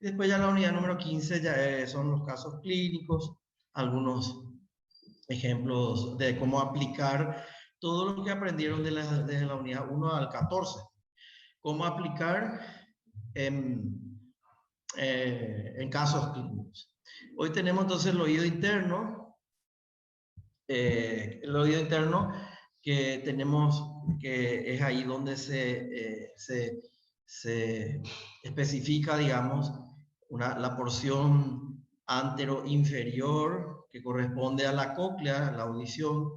Después ya la unidad número 15 ya son los casos clínicos, algunos ejemplos de cómo aplicar todo lo que aprendieron desde la unidad 1 al 14. Cómo aplicar en casos clínicos. Hoy tenemos entonces el oído interno. El oído interno que tenemos, que es ahí donde se especifica, digamos, la porción antero-inferior que corresponde a la cóclea, la audición,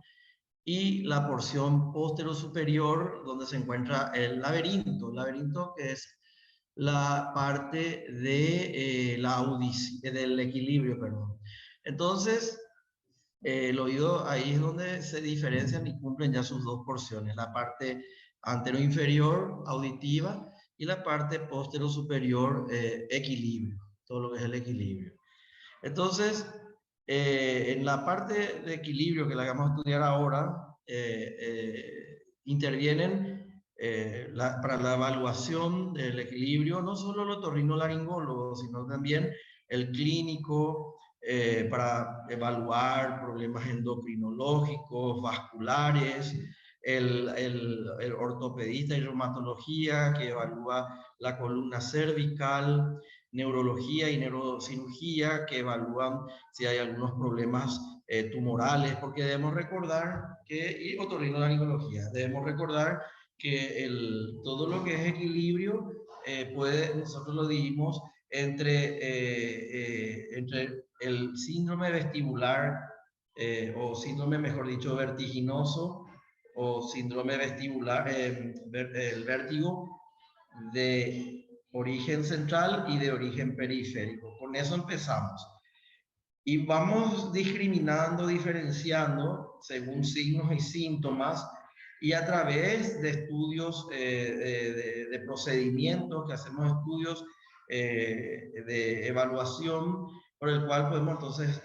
y la porción postero-superior donde se encuentra el laberinto que es la parte de la audición, del equilibrio, perdón. Entonces, el oído ahí es donde se diferencian y cumplen ya sus dos porciones, la parte antero-inferior auditiva y la parte postero-superior equilibrio, todo lo que es el equilibrio. Entonces, en la parte de equilibrio que la vamos a estudiar ahora, intervienen para la evaluación del equilibrio no solo el otorrinolaringólogo, sino también el clínico, para evaluar problemas endocrinológicos, vasculares, el ortopedista y reumatología que evalúa la columna cervical, neurología y neurocirugía que evalúan si hay algunos problemas tumorales, porque debemos recordar que, y otorrinolaringología, debemos recordar que todo lo que es equilibrio nosotros lo dividimos entre el síndrome vestibular o síndrome, mejor dicho, vertiginoso o síndrome vestibular, el vértigo de origen central y de origen periférico. Con eso empezamos. Y vamos discriminando, diferenciando según signos y síntomas y a través de estudios de procedimientos, que hacemos estudios de evaluación por el cual podemos entonces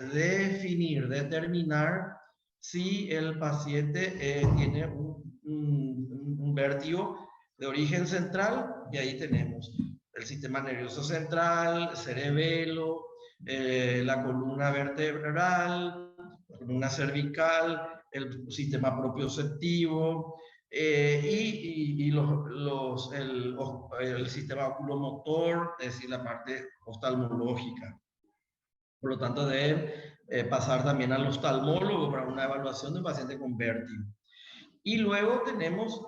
determinar si el paciente tiene un vértigo de origen central, y ahí tenemos el sistema nervioso central, cerebelo, la columna vertebral, la columna cervical, el sistema propioceptivo el sistema oculomotor, es decir, la parte oftalmológica. Por lo tanto, deben pasar también al oftalmólogo para una evaluación de un paciente con vértigo. Y luego tenemos,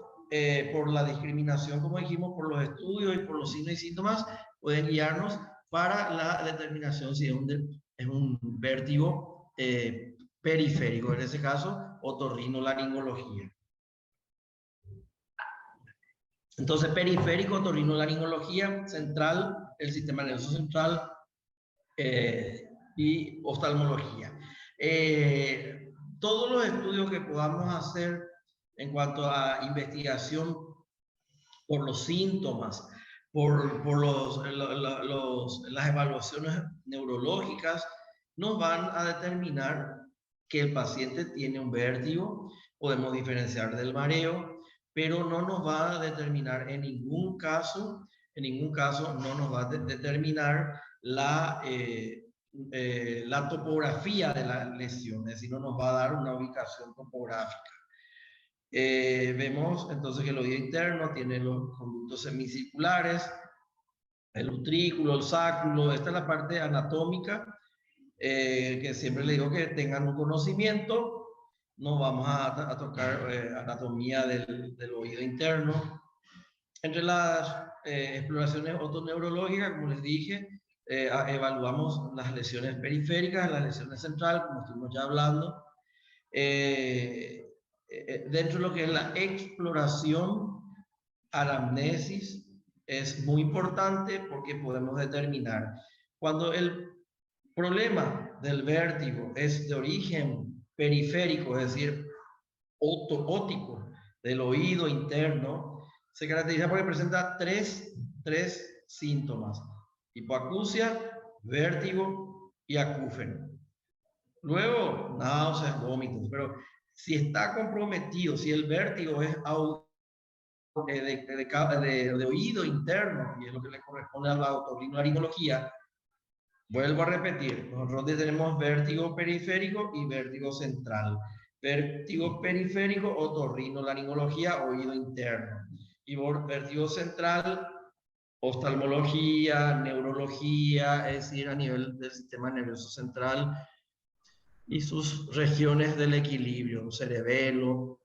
por la discriminación, como dijimos, por los estudios y por los signos y síntomas, pueden guiarnos para la determinación si es un vértigo periférico, en ese caso, otorrinolaringología. Entonces, periférico, otorrinolaringología, central, el sistema nervioso central y oftalmología. Todos los estudios que podamos hacer en cuanto a investigación por los síntomas, por las evaluaciones neurológicas, nos van a determinar que el paciente tiene un vértigo. Podemos diferenciar del mareo, pero no nos va a determinar en ningún caso no nos va a determinar la topografía de la lesión, es decir, no nos va a dar una ubicación topográfica. Vemos entonces que el oído interno tiene los conductos semicirculares, el utrículo, el sáculo. Esta es la parte anatómica, que siempre le digo que tengan un conocimiento. No vamos a tocar anatomía del oído interno. Entre las exploraciones otoneurológicas, como les dije, evaluamos las lesiones periféricas, las lesiones centrales, como estuvimos ya hablando. Dentro de lo que es la exploración, anamnesis es muy importante porque podemos determinar cuando el problema del vértigo es de origen periférico, es decir, ótico del oído interno, se caracteriza porque presenta tres síntomas: hipoacusia, vértigo y acúfeno. Luego, náuseas, vómitos. Pero si está comprometido, si el vértigo es de oído interno, y es lo que le corresponde a la otorrinolaringología, Vuelvo a repetir, nosotros tenemos vértigo periférico y vértigo central. Vértigo periférico, otorrinolaringología, oído interno. Y vértigo central, oftalmología, neurología, es decir, a nivel del sistema nervioso central y sus regiones del equilibrio, cerebelo.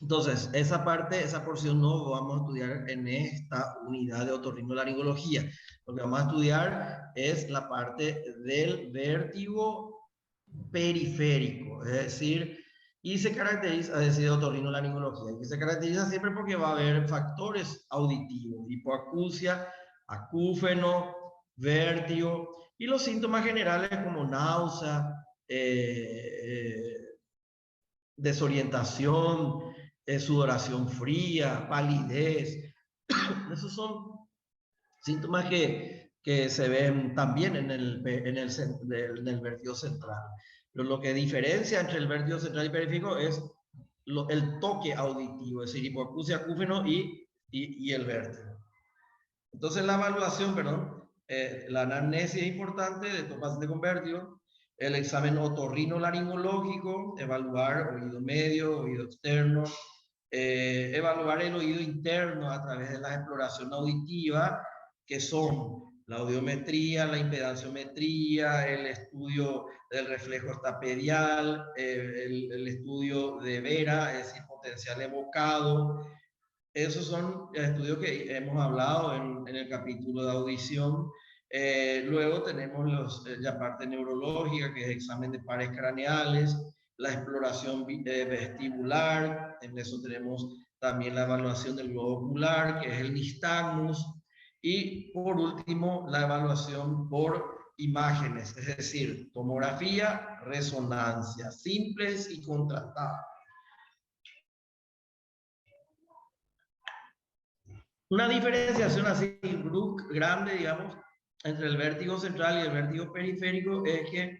Entonces, esa parte, esa porción no vamos a estudiar en esta unidad de otorrinolaringología. Lo que vamos a estudiar es la parte del vértigo periférico, es decir, y se caracteriza, es decir, otorrinolaringología, y se caracteriza siempre porque va a haber factores auditivos, hipoacusia, acúfeno, vértigo, y los síntomas generales como náusea, desorientación, sudoración fría, palidez. Esos son síntomas que se ven también en el vértigo central. Pero lo que diferencia entre el vértigo central y periférico es el toque auditivo, es decir, hipoacusia, acúfeno y el vértigo. Entonces la evaluación, perdón, la anamnesis es importante de todo paciente con vértigo, el examen otorrinolaringológico, evaluar oído medio, oído externo, evaluar el oído interno a través de la exploración auditiva, que son la audiometría, la impedanciometría, el estudio del reflejo estapedial, el estudio de Vera, es decir, potencial evocado. Esos son estudios que hemos hablado en el capítulo de audición. Luego tenemos la parte neurológica, que es examen de pares craneales, la exploración vestibular, en eso tenemos también la evaluación del globo ocular, que es el nistagmus, y por último la evaluación por imágenes, es decir, tomografía, resonancia, simples y contrastadas. Una diferenciación así grande, digamos, entre el vértigo central y el vértigo periférico es que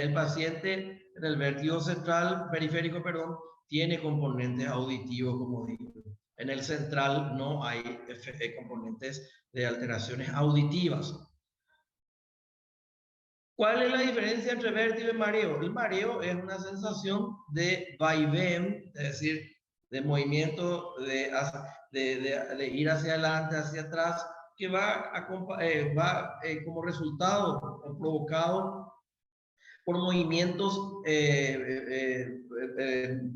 el paciente en el vértigo central, periférico, perdón, tiene componentes auditivos, como digo. En el central no hay componentes de alteraciones auditivas. ¿Cuál es la diferencia entre vértigo y mareo? El mareo es una sensación de vaivén, es decir, de movimiento de ir hacia adelante, hacia atrás, que va como resultado o provocado por movimientos,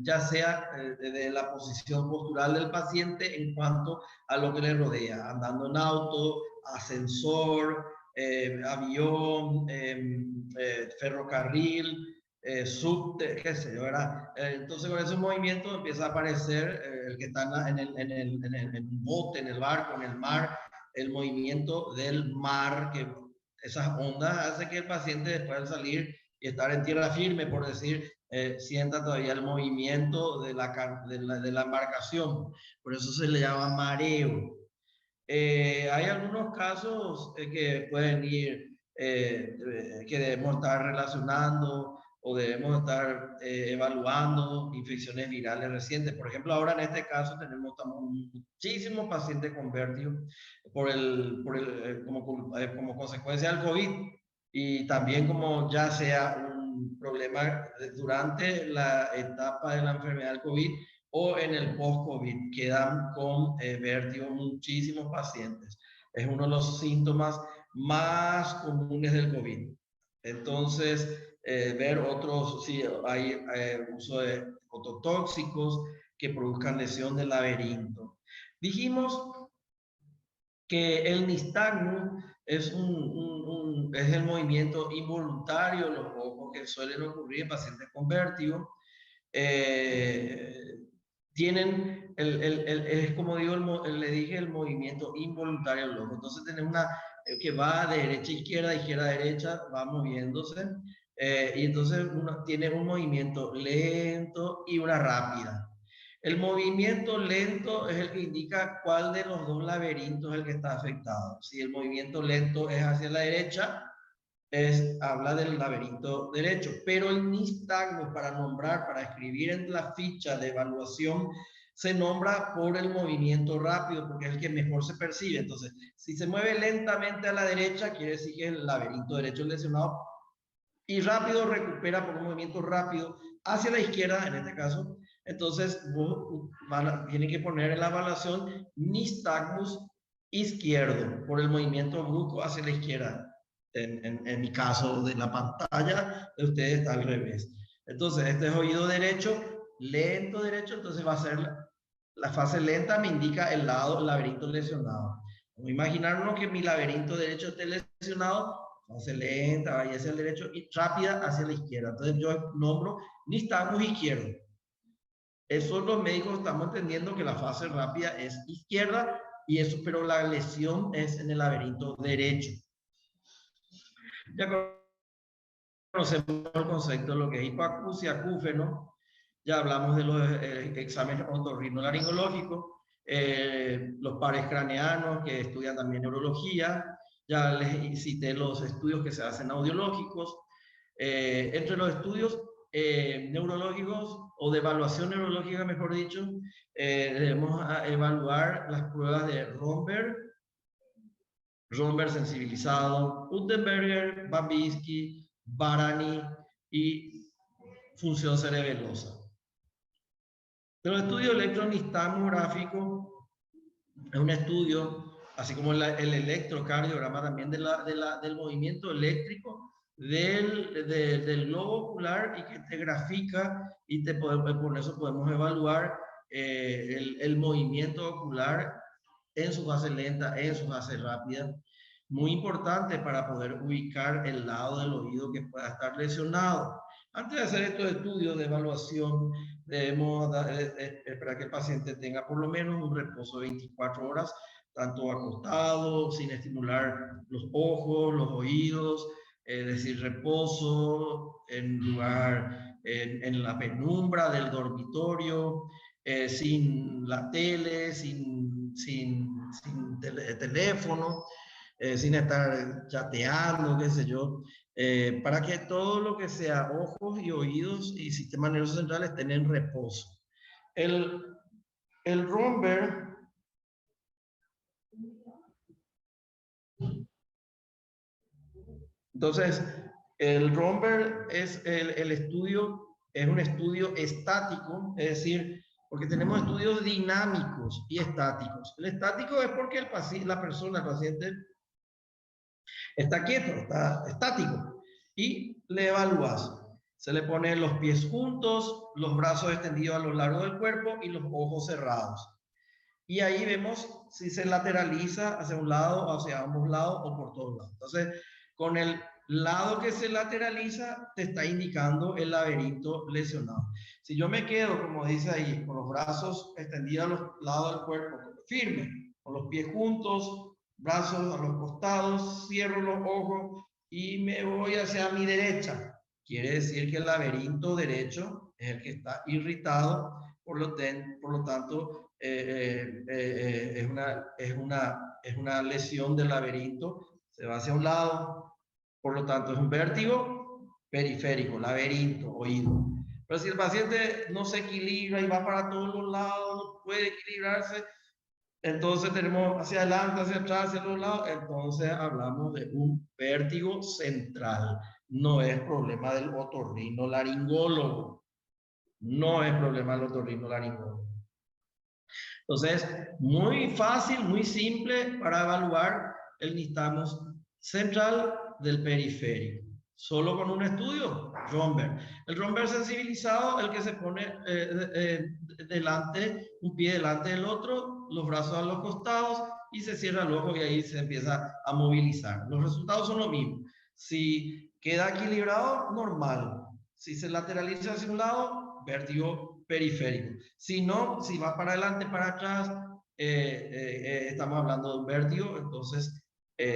ya sea de la posición postural del paciente en cuanto a lo que le rodea, andando en auto, ascensor, avión, ferrocarril, subte, qué sé yo, ¿verdad? Entonces con esos movimientos empieza a aparecer el que está en el bote, en el barco, en el mar, el movimiento del mar, que esas ondas hace que el paciente después de salir y estar en tierra firme, por decir, sienta todavía el movimiento de la embarcación. Por eso se le llama mareo. Hay algunos casos que pueden ir, que debemos estar relacionando o debemos estar evaluando infecciones virales recientes. Por ejemplo, ahora en este caso tenemos muchísimos pacientes con vértigo como consecuencia del COVID y también como ya sea un problema durante la etapa de la enfermedad del COVID o en el post-COVID, quedan con vértigo muchísimos pacientes. Es uno de los síntomas más comunes del COVID. Entonces, ver otros, si hay uso de ototóxicos que produzcan lesión del laberinto. Dijimos que el nistagmus es el movimiento involuntario, los ojos que suelen ocurrir en pacientes con vértigo. Tienen, es como digo, le dije, el movimiento involuntario del ojo. Entonces tenemos una que va de derecha a izquierda, izquierda a derecha, va moviéndose. Y entonces tiene un movimiento lento y una rápida. El movimiento lento es el que indica cuál de los dos laberintos es el que está afectado. Si el movimiento lento es hacia la derecha, habla del laberinto derecho, pero el nistagmus, para nombrar, para escribir en la ficha de evaluación, se nombra por el movimiento rápido, porque es el que mejor se percibe. Entonces, si se mueve lentamente a la derecha, quiere decir que el laberinto derecho lesionado, y rápido recupera por un movimiento rápido hacia la izquierda, en este caso. Entonces, tienen que poner en la evaluación nistagmus izquierdo, por el movimiento brusco hacia la izquierda. En mi caso de la pantalla, de ustedes está al revés. Entonces, este es oído derecho, lento derecho, entonces va a ser la fase lenta, me indica el lado laberinto lesionado. Vamos a imaginarnos que mi laberinto derecho esté lesionado, fase lenta, vaya hacia el derecho y rápida hacia la izquierda. Entonces yo nombro nistagmus izquierdo. Eso los médicos estamos entendiendo que la fase rápida es izquierda, y eso, pero la lesión es en el laberinto derecho. Ya conocemos el concepto de lo que es hipoacusia, acúfeno. Ya hablamos de los exámenes otorrinolaringológicos, los pares craneanos que estudian también neurología. Ya les cité los estudios que se hacen audiológicos. Entre los estudios neurológicos o de evaluación neurológica, mejor dicho, debemos evaluar las pruebas de Romberg sensibilizado, Utenberger, Babinski, Barani y función cerebelosa. Pero el estudio electronistagmográfico es un estudio, así como el electrocardiograma también del movimiento eléctrico del globo ocular, y que te grafica, y por eso podemos evaluar el movimiento ocular en su fase lenta, en su fase rápida. Muy importante para poder ubicar el lado del oído que pueda estar lesionado. Antes de hacer estos estudios de evaluación, debemos esperar que el paciente tenga por lo menos un reposo de 24 horas, tanto acostado, sin estimular los ojos, los oídos, es decir, reposo en lugar, en la penumbra del dormitorio, sin la tele, sin teléfono, sin estar chateando, qué sé yo, para que todo lo que sea ojos y oídos y sistema nervioso central estén en reposo. El Romberg entonces, el Romberg es el estudio, es un estudio estático, es decir, porque tenemos estudios dinámicos y estáticos. El estático es porque el paciente está quieto, está estático, y le evalúas. Se le ponen los pies juntos, los brazos extendidos a lo largo del cuerpo y los ojos cerrados. Y ahí vemos si se lateraliza hacia un lado, hacia ambos lados o por todos lados. Entonces, con el lado que se lateraliza, te está indicando el laberinto lesionado. Si yo me quedo, como dice ahí, con los brazos extendidos a los lados del cuerpo, firme, con los pies juntos, brazos a los costados, cierro los ojos y me voy hacia mi derecha, quiere decir que el laberinto derecho es el que está irritado, por lo tanto, es una lesión del laberinto, se va hacia un lado, por lo tanto es un vértigo periférico, laberinto, oído. Pero si el paciente no se equilibra y va para todos los lados, no puede equilibrarse, entonces tenemos hacia adelante, hacia atrás, hacia los lados, entonces hablamos de un vértigo central. No es problema del otorrinolaringólogo. No es problema del otorrinolaringólogo. Entonces, muy fácil, muy simple para evaluar el nistagmus central del periférico. Solo con un estudio, Romberg. El Romberg sensibilizado, el que se pone delante, un pie delante del otro, los brazos a los costados y se cierra el ojo y ahí se empieza a movilizar. Los resultados son los mismos. Si queda equilibrado, normal. Si se lateraliza hacia un lado, vértigo periférico. Si no, si va para adelante, para atrás, estamos hablando de un vértigo, entonces,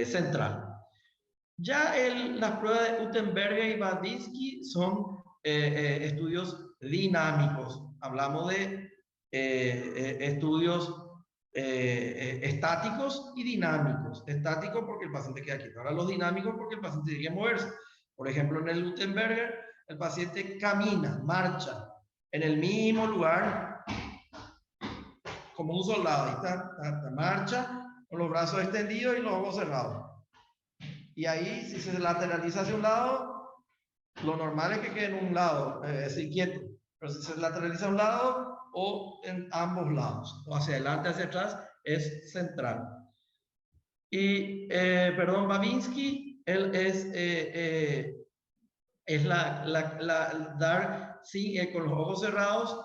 central. Ya las pruebas de Utenberger y Babinski son estudios dinámicos. Hablamos de estudios estáticos y dinámicos. Estáticos porque el paciente queda quieto. Ahora los dinámicos porque el paciente tiene que moverse. Por ejemplo, en el Utenberger, el paciente camina, marcha en el mismo lugar como un soldado, ahí está marcha, con los brazos extendidos y los ojos cerrados. Y ahí, si se lateraliza hacia un lado, lo normal es que quede en un lado, es decir, quieto. Pero si se lateraliza a un lado o en ambos lados, o hacia adelante, hacia atrás, es central. Y, perdón, Babinski, él es dar con los ojos cerrados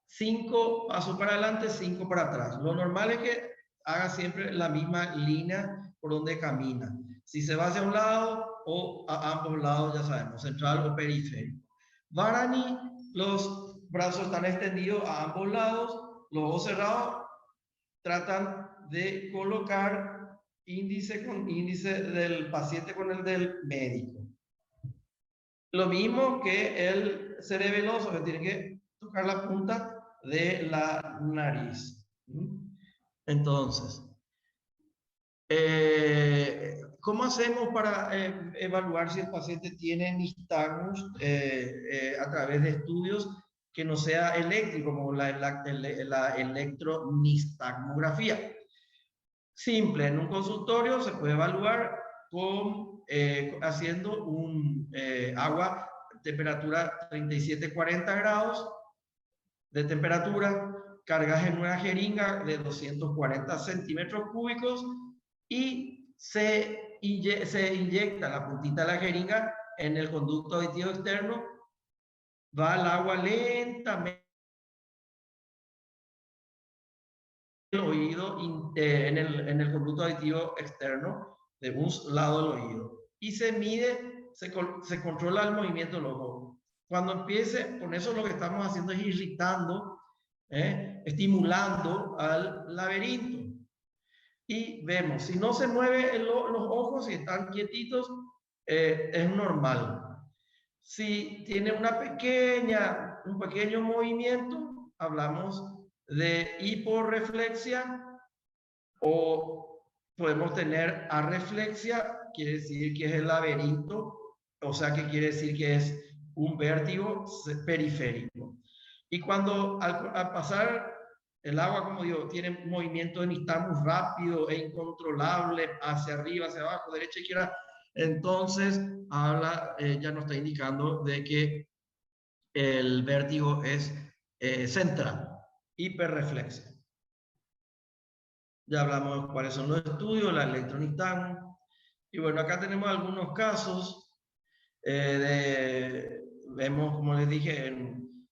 5 pasos para adelante, 5 para atrás. Lo normal es que haga siempre la misma línea por donde camina. Si se va hacia un lado o a ambos lados, ya sabemos, central o periférico. Varani, los brazos están extendidos a ambos lados, los ojos cerrados, tratan de colocar índice con índice del paciente con el del médico. Lo mismo que el cerebeloso, que tiene que tocar la punta de la nariz. Entonces, ¿cómo hacemos para evaluar si el paciente tiene nistagmus a través de estudios que no sea eléctrico, como la electronistagmografía? Simple, en un consultorio se puede evaluar haciendo un agua temperatura 37-40 grados de temperatura, cargas en una jeringa de 240 centímetros cúbicos y se inyecta la puntita de la jeringa en el conducto auditivo externo, va el agua lentamente el oído en el conducto auditivo externo de un lado del oído y se mide, se controla el movimiento de los ojos. Cuando empiece, con eso lo que estamos haciendo es irritando, estimulando al laberinto. Y vemos, si no se mueven los ojos, si están quietitos, es normal. Si tiene un pequeño movimiento, hablamos de hiporreflexia, o podemos tener arreflexia, quiere decir que es el laberinto, o sea que quiere decir que es un vértigo periférico. Y cuando al pasar el agua, como digo, tiene movimiento de nistagmus rápido e incontrolable hacia arriba, hacia abajo, derecha, izquierda, entonces ya nos está indicando de que el vértigo es central, hiperreflexia. Ya hablamos de cuáles son los estudios, la electronistagmus. Y bueno, acá tenemos algunos casos vemos, como les dije, en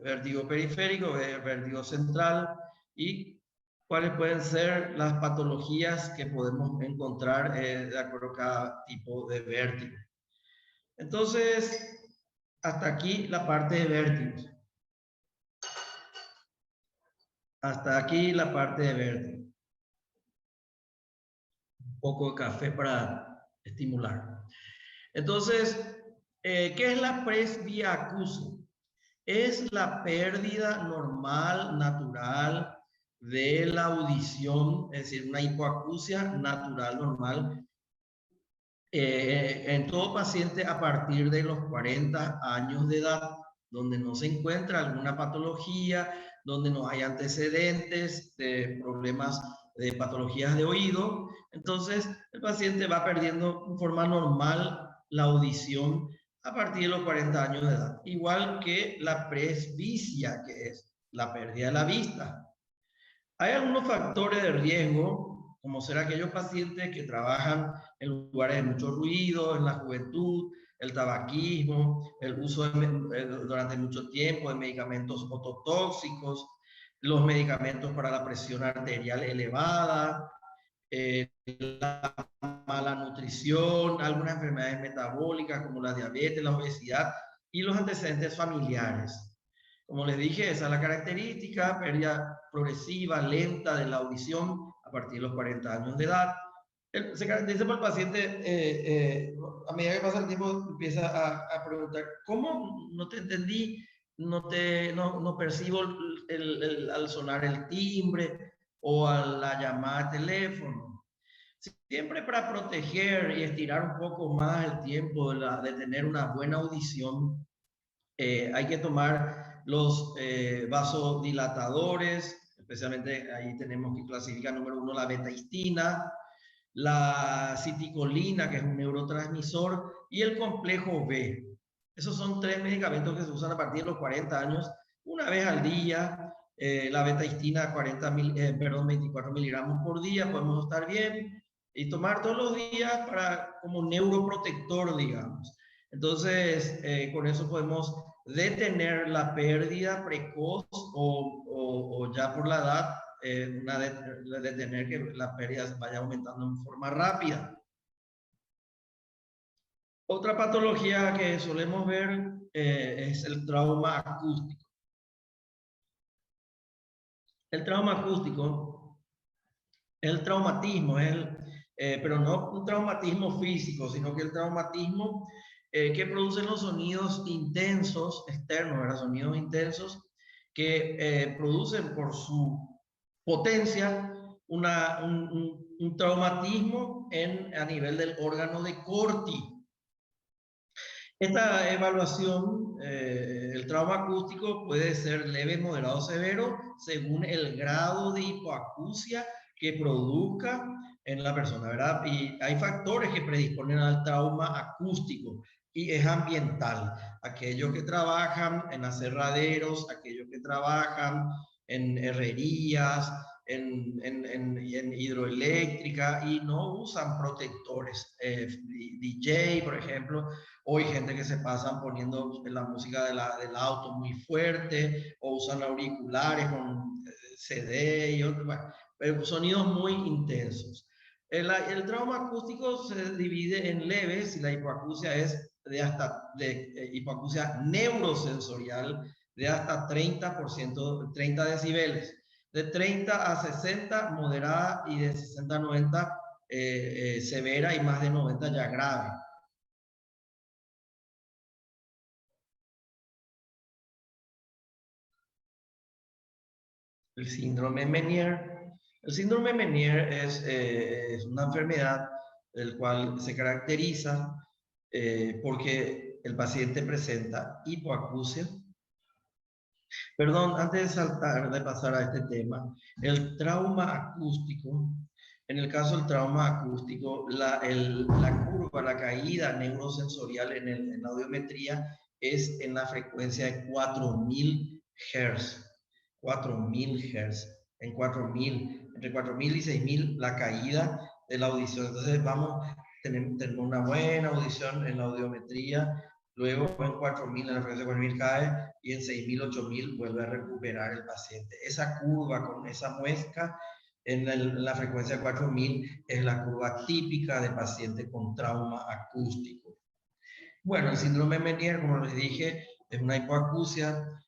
vértigo periférico, vértigo central, y cuáles pueden ser las patologías que podemos encontrar de acuerdo a cada tipo de vértigo. Entonces, hasta aquí la parte de vértigos. Hasta aquí la parte de vértigo. Un poco de café para estimular. Entonces, ¿qué es la presbiacusia? Es la pérdida normal, natural de la audición, es decir, una hipoacusia natural, normal, en todo paciente a partir de los 40 años de edad, donde no se encuentra alguna patología, donde no hay antecedentes de problemas de patologías de oído. Entonces, el paciente va perdiendo en forma normal la audición a partir de los 40 años de edad. Igual que la presbicia, que es la pérdida de la vista. Hay algunos factores de riesgo, como ser aquellos pacientes que trabajan en lugares de mucho ruido, en la juventud, el tabaquismo, el uso durante mucho tiempo de medicamentos ototóxicos, los medicamentos para la presión arterial elevada, la mala nutrición, algunas enfermedades metabólicas como la diabetes, la obesidad y los antecedentes familiares. Como les dije, esa es la característica, pérdida progresiva, lenta de la audición a partir de los 40 años de edad. Se caracteriza por el paciente, a medida que pasa el tiempo, empieza a preguntar, ¿cómo? No te entendí, no percibo al sonar el timbre o a la llamada de teléfono. Siempre para proteger y estirar un poco más el tiempo de tener una buena audición, hay que tomar los vasodilatadores especialmente ahí tenemos que clasificar número 1 la beta-histina, la citicolina, que es un neurotransmisor, y el complejo B. Esos son 3 medicamentos que se usan a partir de los 40 años, una vez al día. La beta-histina 24 miligramos por día, podemos estar bien, y tomar todos los días como neuroprotector, digamos. Entonces, con eso podemos detener la pérdida precoz o ya por la edad, detener que la pérdida vaya aumentando en forma rápida. Otra patología que solemos ver es el trauma acústico. El trauma acústico, el traumatismo, pero no un traumatismo físico, sino que el traumatismo que producen los sonidos intensos externos, ¿verdad? Sonidos intensos que producen por su potencia un traumatismo a nivel del órgano de Corti. Esta evaluación, el trauma acústico puede ser leve, moderado, severo, según el grado de hipoacusia que produzca en la persona, ¿verdad? Y hay factores que predisponen al trauma acústico y es ambiental. Aquellos que trabajan en aserraderos, aquellos que trabajan en herrerías, en hidroeléctrica y no usan protectores. DJ, por ejemplo, o hay gente que se pasan poniendo la música del auto muy fuerte o usan auriculares con CD y otros, bueno, sonidos muy intensos. El trauma acústico se divide en leves y la hipoacusia es de hipoacusia neurosensorial de hasta 30%, 30 decibeles. De 30 a 60 moderada y de 60 a 90 severa y más de 90 ya grave. El síndrome Meniere. El síndrome Meniere es una enfermedad del cual se caracteriza porque el paciente presenta hipoacusia. Perdón, antes de pasar a este tema, el trauma acústico, en el caso del trauma acústico, la curva, la caída neurosensorial en la audiometría es en la frecuencia de 4000 Hz. 4000 Hz. En 4000, entre 4000 y 6000 la caída de la audición. Entonces tenemos una buena audición en la audiometría. Luego en 4000, en la frecuencia de 4000 cae y en 6000, 8000 vuelve a recuperar el paciente. Esa curva con esa muesca en la frecuencia de 4000 es la curva típica de paciente con trauma acústico. Bueno, el síndrome Meniere, como les dije, es una hipoacusia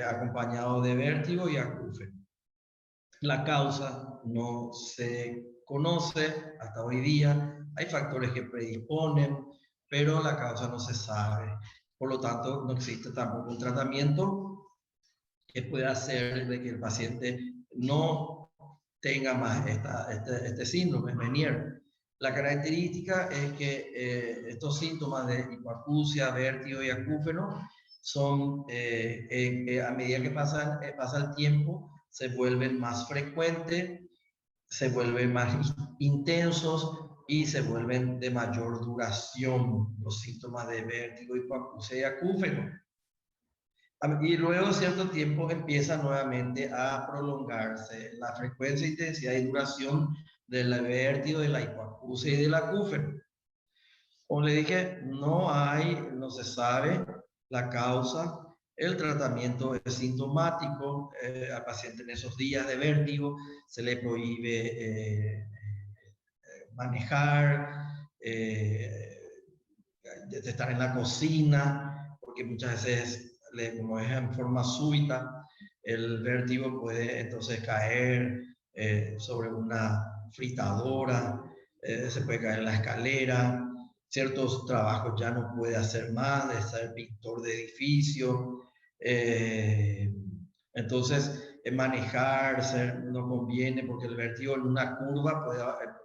acompañado de vértigo y acúfeno. La causa no se conoce hasta hoy día. Hay factores que predisponen, pero la causa no se sabe. Por lo tanto, no existe tampoco un tratamiento que pueda hacer de que el paciente no tenga más este síndrome Meniere. La característica es que estos síntomas de hipoacusia, vértigo y acúfeno son, a medida que pasa el tiempo, se vuelven más frecuentes, se vuelven más intensos y se vuelven de mayor duración los síntomas de vértigo, hipoacusia y acúfeno. Y luego de cierto tiempo empieza nuevamente a prolongarse la frecuencia, intensidad y duración del vértigo, de la hipoacusia y del acúfeno. Como le dije, no se sabe la causa. El tratamiento es sintomático. Al paciente en esos días de vértigo se le prohíbe manejar, estar en la cocina, porque muchas veces, como es en forma súbita, el vértigo puede entonces caer sobre una fritadora, se puede caer en la escalera, ciertos trabajos ya no puede hacer más, de ser pintor de edificio. Entonces, manejar no conviene porque el vértigo en una curva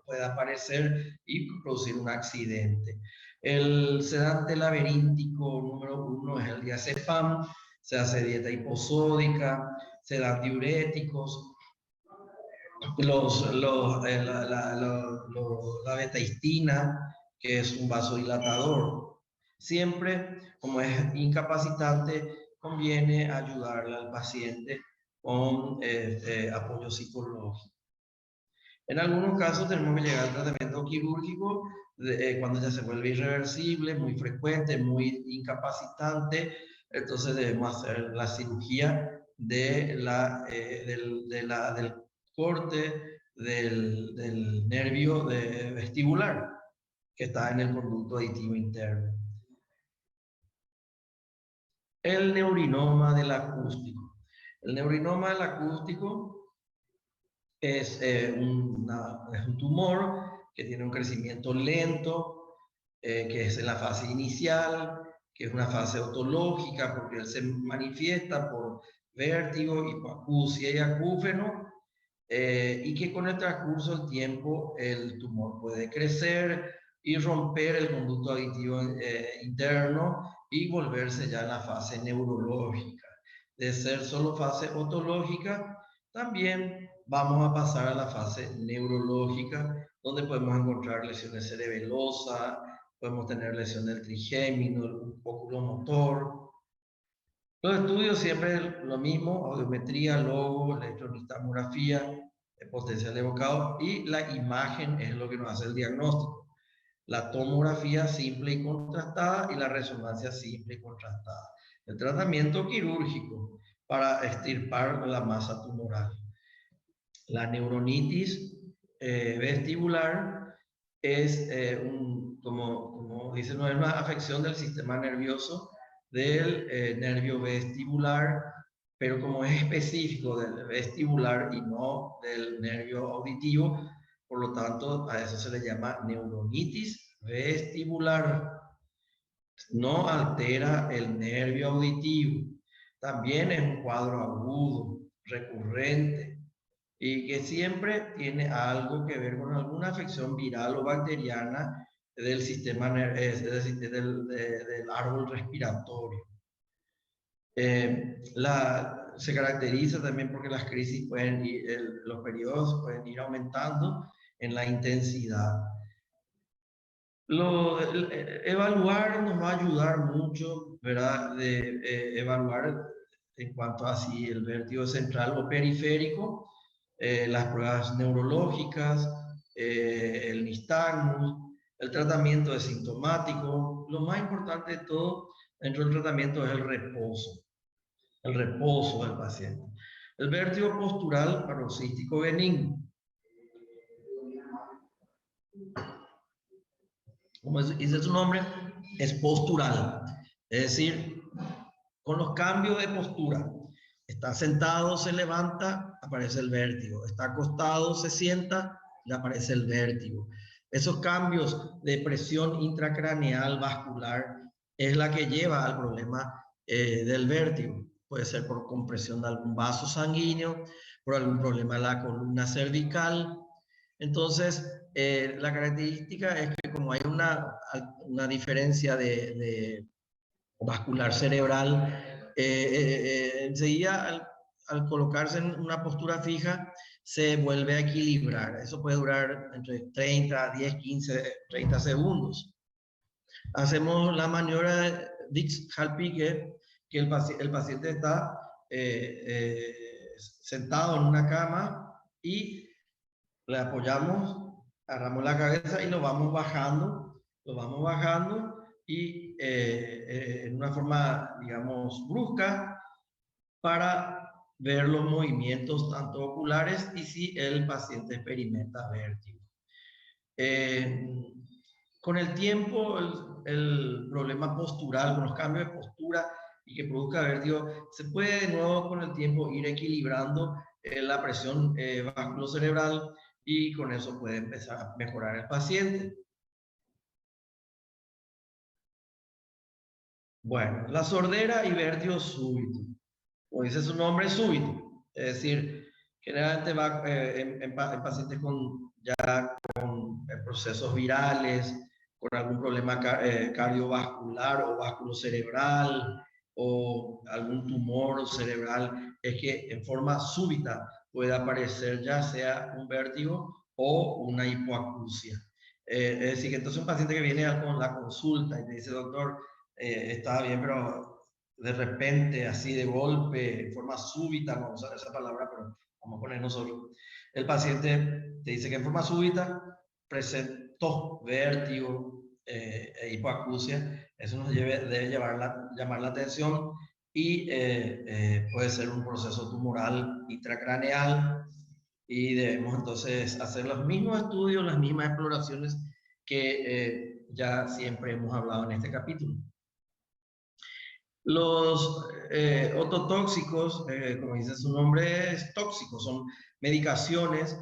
puede aparecer y producir un accidente. El sedante laberíntico número 1 es el diazepam. Se hace dieta hiposódica, se dan diuréticos, la betahistina, que es un vasodilatador. Siempre, como es incapacitante, conviene ayudarle al paciente con apoyo psicológico. En algunos casos tenemos que llegar al tratamiento quirúrgico cuando ya se vuelve irreversible, muy frecuente, muy incapacitante. Entonces debemos hacer la cirugía del corte del nervio vestibular que está en el conducto auditivo interno. El neurinoma del acústico. El neurinoma del acústico es un tumor que tiene un crecimiento lento, que es en la fase inicial, que es una fase otológica porque él se manifiesta por vértigo, hipoacusia y acúfeno, y que con el transcurso del tiempo el tumor puede crecer y romper el conducto auditivo interno y volverse ya en la fase neurológica. De ser solo fase otológica, también vamos a pasar a la fase neurológica, donde podemos encontrar lesiones cerebelosas, podemos tener lesión del trigémino, un póculo motor. Los estudios siempre lo mismo: audiometría, logo, electronistamografía, potencial evocado, y la imagen es lo que nos hace el diagnóstico. La tomografía simple y contrastada y la resonancia simple y contrastada. El tratamiento quirúrgico para extirpar la masa tumoral. La neuronitis vestibular es, como dice, no es una afección del sistema nervioso del nervio vestibular, pero como es específico del vestibular y no del nervio auditivo, por lo tanto a eso se le llama neuronitis vestibular. No altera el nervio auditivo. También es un cuadro agudo, recurrente, y que siempre tiene algo que ver con alguna afección viral o bacteriana del sistema del árbol respiratorio. Se caracteriza también porque las crisis pueden ir, los periodos pueden ir aumentando en la intensidad. Evaluar nos va a ayudar mucho, ¿verdad? Evaluar en cuanto a si el vértigo central o periférico, las pruebas neurológicas, el nistagmus, el tratamiento es sintomático. Lo más importante de todo dentro del tratamiento es el reposo del paciente. El vértigo postural paroxístico benigno. Como dice su nombre, es postural. Es decir, con los cambios de postura. Está sentado, se levanta, aparece el vértigo. Está acostado, se sienta, le aparece el vértigo. Esos cambios de presión intracraneal vascular es la que lleva al problema del vértigo. Puede ser por compresión de algún vaso sanguíneo, por algún problema de la columna cervical. Entonces, la característica es que como hay una diferencia de vascular cerebral, enseguida al colocarse en una postura fija, se vuelve a equilibrar. Eso puede durar entre 30, 10, 15, 30 segundos. Hacemos la maniobra de Dix-Hallpike, que el paciente está sentado en una cama y le apoyamos, agarramos la cabeza y lo vamos bajando y en una forma, digamos, brusca, para ver los movimientos tanto oculares y si el paciente experimenta vértigo. Con el tiempo, el problema postural, con los cambios de postura y que produzca vértigo, se puede de nuevo con el tiempo ir equilibrando la presión vasculocerebral, y con eso puede empezar a mejorar el paciente. Bueno, la sordera y vértigo súbito. Como dice su nombre, súbito. Es decir, generalmente va en pacientes con procesos virales, con algún problema cardiovascular o vasculocerebral, o algún tumor cerebral, es que en forma súbita puede aparecer ya sea un vértigo o una hipoacusia. Es decir, que entonces un paciente que viene con la consulta y te dice, doctor, está bien, pero de repente, así de golpe, en forma súbita, no vamos a usar esa palabra, pero vamos a poner nosotros. El paciente te dice que en forma súbita presentó vértigo e hipoacusia. Eso nos debe llamar la atención y puede ser un proceso tumoral intracraneal y debemos entonces hacer los mismos estudios, las mismas exploraciones que ya siempre hemos hablado en este capítulo. Los ototóxicos, como dice su nombre, es tóxico, son medicaciones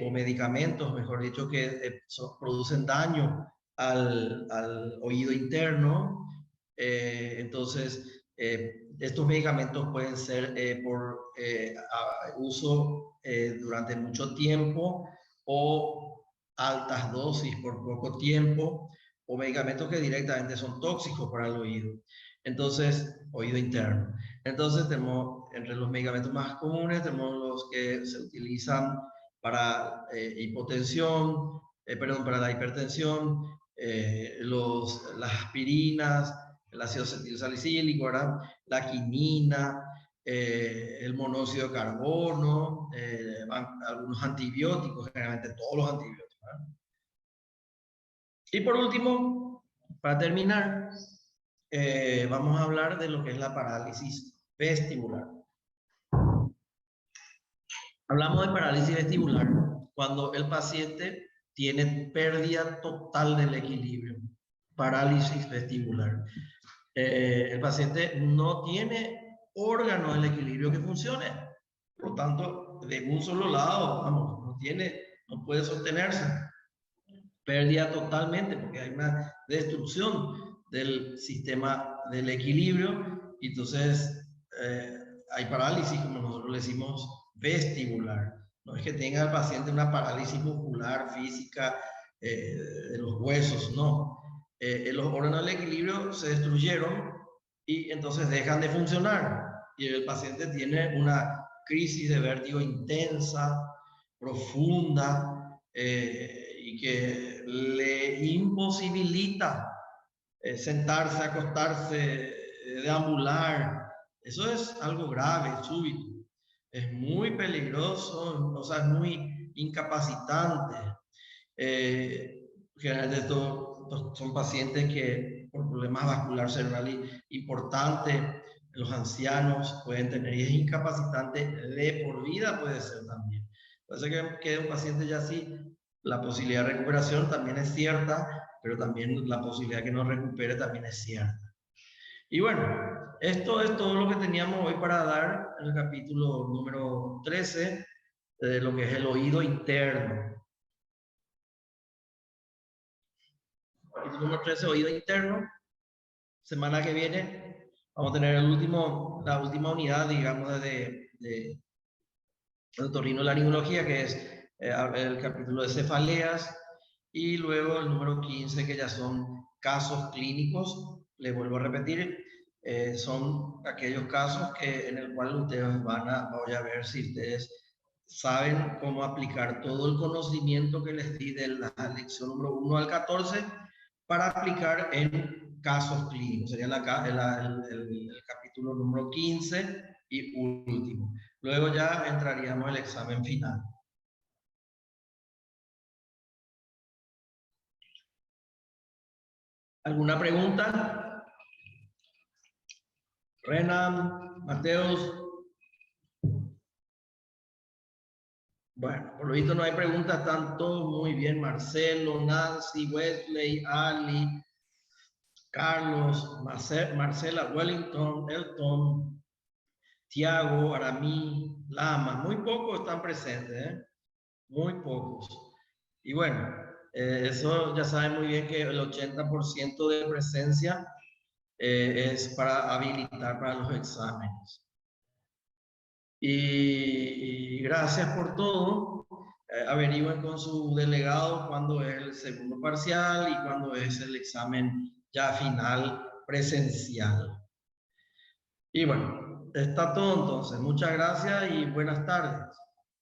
o medicamentos, mejor dicho, que producen daño al oído interno. Entonces, estos medicamentos pueden ser por uso durante mucho tiempo o altas dosis por poco tiempo, o medicamentos que directamente son tóxicos para el oído. Entonces, oído interno. Entonces, tenemos entre los medicamentos más comunes, tenemos los que se utilizan para hipotensión, perdón, para la hipertensión, las aspirinas, el ácido acetilsalicílico, ¿verdad? La quinina, el monóxido de carbono, algunos antibióticos, generalmente todos los antibióticos, ¿verdad? Y por último, para terminar, vamos a hablar de lo que es la parálisis vestibular. Hablamos de parálisis vestibular cuando el paciente tiene pérdida total del equilibrio. Parálisis vestibular. El paciente no tiene órgano del equilibrio que funcione. Por lo tanto, de un solo lado, vamos, no puede sostenerse. Pérdida totalmente porque hay una destrucción del sistema del equilibrio y entonces hay parálisis, como nosotros le decimos, vestibular. No es que tenga el paciente una parálisis muscular, física, de los huesos, no. Los órganos del equilibrio se destruyeron y entonces dejan de funcionar y el paciente tiene una crisis de vértigo intensa, profunda, y que le imposibilita sentarse, acostarse, deambular. Eso es algo grave, súbito. Es muy peligroso, o sea, es muy incapacitante. Generalmente estos son pacientes que por problemas vascular cerebral importantes, los ancianos pueden tener, y es incapacitante de por vida, puede ser también. Puede ser que un paciente ya así, la posibilidad de recuperación también es cierta, pero también la posibilidad de que no recupere también es cierta. Y bueno, esto es todo lo que teníamos hoy para dar en el capítulo número 13 de lo que es el oído interno. Capítulo número 13, oído interno. Semana que viene vamos a tener la última unidad, digamos, de otorrinolaringología, que es el capítulo de cefaleas, y luego el número 15, que ya son casos clínicos. Le vuelvo a repetir, son aquellos casos en el cual ustedes voy a ver si ustedes saben cómo aplicar todo el conocimiento que les di de la lección número 1 al 14 para aplicar en casos clínicos. Sería el capítulo número 15 y último. Luego ya entraríamos al examen final. ¿Alguna pregunta? Renan, Mateos. Bueno, por lo visto no hay preguntas, están todos muy bien. Marcelo, Nancy, Wesley, Ali, Carlos, Marcela, Wellington, Elton, Tiago, Aramí, Lama. Muy pocos están presentes, ¿eh? Muy pocos. Y bueno, eso ya saben muy bien que el 80% de presencia es para habilitar para los exámenes. Y gracias por todo. Averigüen con su delegado cuándo es el segundo parcial y cuándo es el examen ya final presencial. Y bueno, está todo entonces. Muchas gracias y buenas tardes.